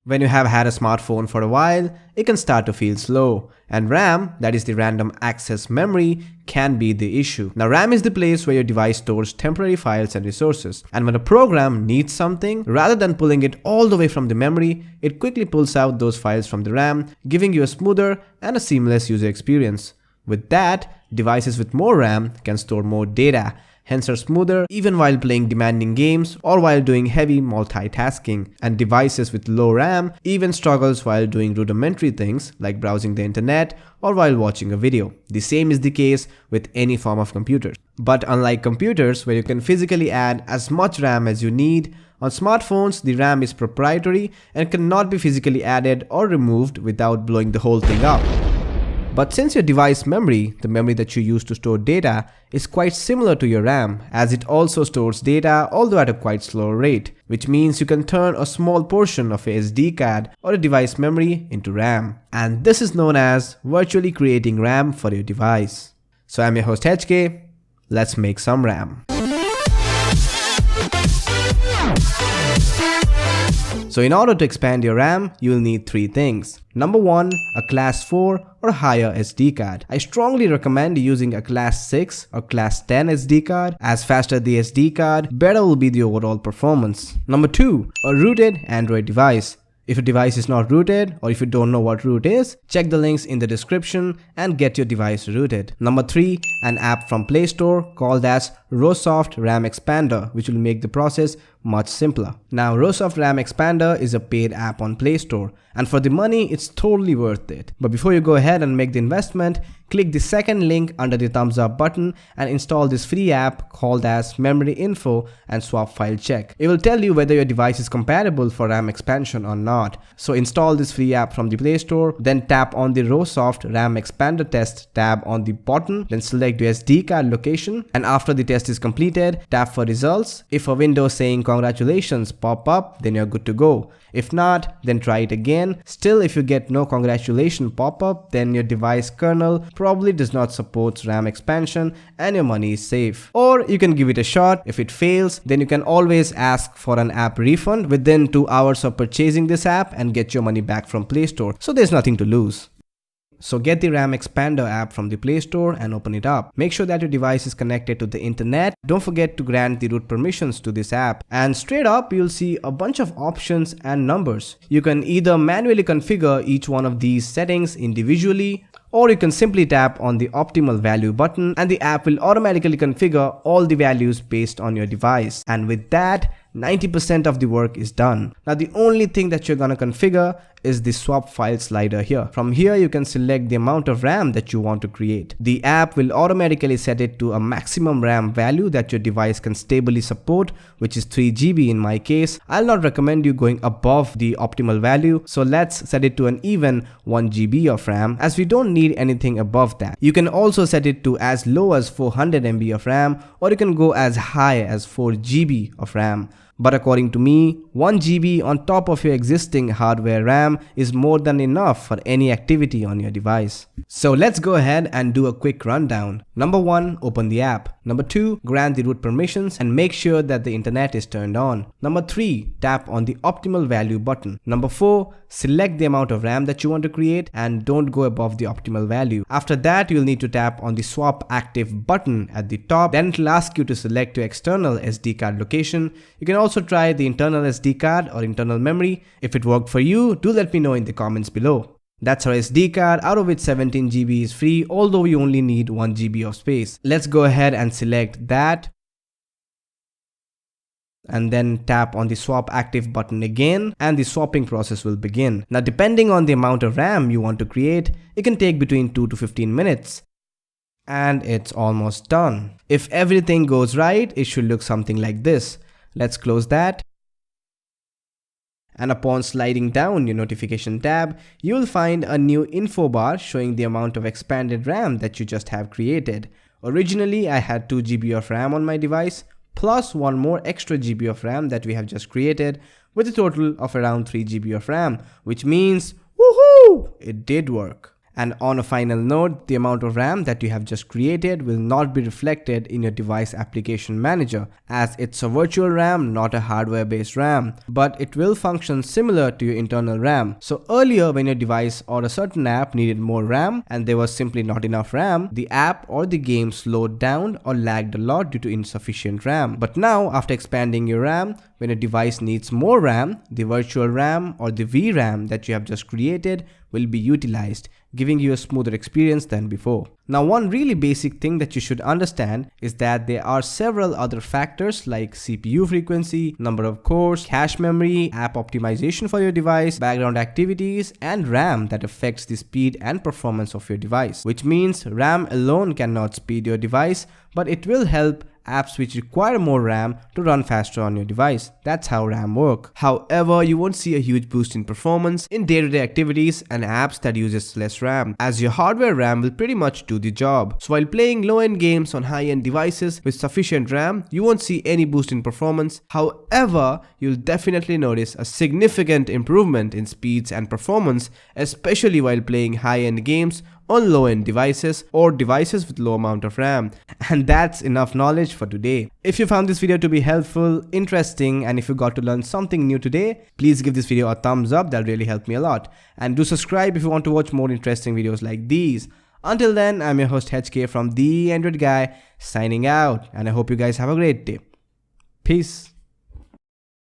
When you have had a smartphone for a while, it can start to feel slow, and RAM, that is the random access memory, can be the issue. Now RAM is the place where your device stores temporary files and resources, and when a program needs something, rather than pulling it all the way from the memory, it quickly pulls out those files from the RAM, giving you a smoother and a seamless user experience. With that, devices with more RAM can store more data, hence are smoother even while playing demanding games or while doing heavy multitasking, and devices with low RAM even struggles while doing rudimentary things like browsing the internet or while watching a video. The same is the case with any form of computers. But unlike computers where you can physically add as much RAM as you need, on smartphones the RAM is proprietary and cannot be physically added or removed without blowing the whole thing up. But since your device memory, the memory that you use to store data, is quite similar to your RAM, as it also stores data although at a quite slower rate, which means you can turn a small portion of a SD card or a device memory into RAM. And this is known as virtually creating RAM for your device. So I'm your host HK, let's make some RAM. So in order to expand your RAM, you will need three things. Number 1, a class 4 or higher SD card. I strongly recommend using a class 6 or class 10 SD card, as faster the SD card, better will be the overall performance. Number 2, a rooted Android device. If your device is not rooted, or if you don't know what root is, check the links in the description and get your device rooted. Number 3, an app from Play Store called as ROSoft RAM Expander, which will make the process much simpler. Now ROSoft RAM Expander is a paid app on Play Store, and for the money it's totally worth it. But before you go ahead and make the investment, click the second link under the thumbs up button and install this free app called as Memory Info and Swap File Check. It will tell you whether your device is compatible for RAM expansion or not. So install this free app from the Play Store, then tap on the ROSoft RAM Expander Test tab on the bottom, then select your SD card location, and after the test is completed, tap for results. If a window saying congratulations pop up, then you're good to go. If not, then try it again. Still, if you get no congratulation pop up, then your device kernel probably does not support RAM expansion and your money is safe. Or you can give it a shot. If it fails, then you can always ask for an app refund within 2 hours of purchasing this app and get your money back from Play Store. So there's nothing to lose. So get the RAM Expander app from the Play Store and open it up. Make sure that your device is connected to the internet. Don't forget to grant the root permissions to this app. And straight up, you'll see a bunch of options and numbers. You can either manually configure each one of these settings individually, or you can simply tap on the optimal value button and the app will automatically configure all the values based on your device. And with that, 90% of the work is done. Now the only thing that you're gonna configure is the swap file slider here. From here you can select the amount of RAM that you want to create. The app will automatically set it to a maximum RAM value that your device can stably support, which is 3 GB in my case. I'll not recommend you going above the optimal value, so let's set it to an even 1 GB of RAM, as we don't need anything above that. You can also set it to as low as 400 MB of RAM, or you can go as high as 4 GB of RAM. But according to me, 1 GB on top of your existing hardware RAM is more than enough for any activity on your device. So let's go ahead and do a quick rundown. Number 1, open the app. Number 2, grant the root permissions and make sure that the internet is turned on. Number 3, tap on the optimal value button. Number 4, select the amount of RAM that you want to create and don't go above the optimal value. After that, you'll need to tap on the swap active button at the top. Then it'll ask you to select your external SD card location. You can also try the internal SD card or internal memory. If it worked for you, do let me know in the comments below. That's our SD card, out of which 17 GB is free, although we only need 1 GB of space. Let's go ahead and select that. And then tap on the swap active button again and the swapping process will begin. Now depending on the amount of RAM you want to create, it can take between 2 to 15 minutes. And it's almost done. If everything goes right, it should look something like this. Let's close that. And upon sliding down your notification tab, you will find a new info bar showing the amount of expanded RAM that you just have created. Originally, I had 2 GB of RAM on my device, plus 1 more extra GB of RAM that we have just created, with a total of around 3 GB of RAM, which means, woohoo, it did work. And on a final note, the amount of RAM that you have just created will not be reflected in your device application manager, as it's a virtual RAM, not a hardware-based RAM, but it will function similar to your internal RAM. So earlier, when your device or a certain app needed more RAM and there was simply not enough RAM, the app or the game slowed down or lagged a lot due to insufficient RAM. But now, after expanding your RAM, when a device needs more RAM, the virtual RAM or the VRAM that you have just created will be utilized, giving you a smoother experience than before. Now, one really basic thing that you should understand is that there are several other factors like CPU frequency, number of cores, cache memory, app optimization for your device, background activities, and RAM that affects the speed and performance of your device. Which means RAM alone cannot speed your device, but it will help apps which require more RAM to run faster on your device. That's how RAM works. However, you won't see a huge boost in performance in day-to-day activities and apps that uses less RAM, as your hardware RAM will pretty much do the job. So while playing low-end games on high-end devices with sufficient RAM, you won't see any boost in performance. However, you'll definitely notice a significant improvement in speeds and performance, especially while playing high-end games on low-end devices or devices with low amount of RAM. And that's enough knowledge for today. If you found this video to be helpful, interesting, and if you got to learn something new today, please give this video a thumbs up. That'll really help me a lot. And do subscribe if you want to watch more interesting videos like these. Until then, I'm your host HK from The Android Guy, signing out, and I hope you guys have a great day. Peace.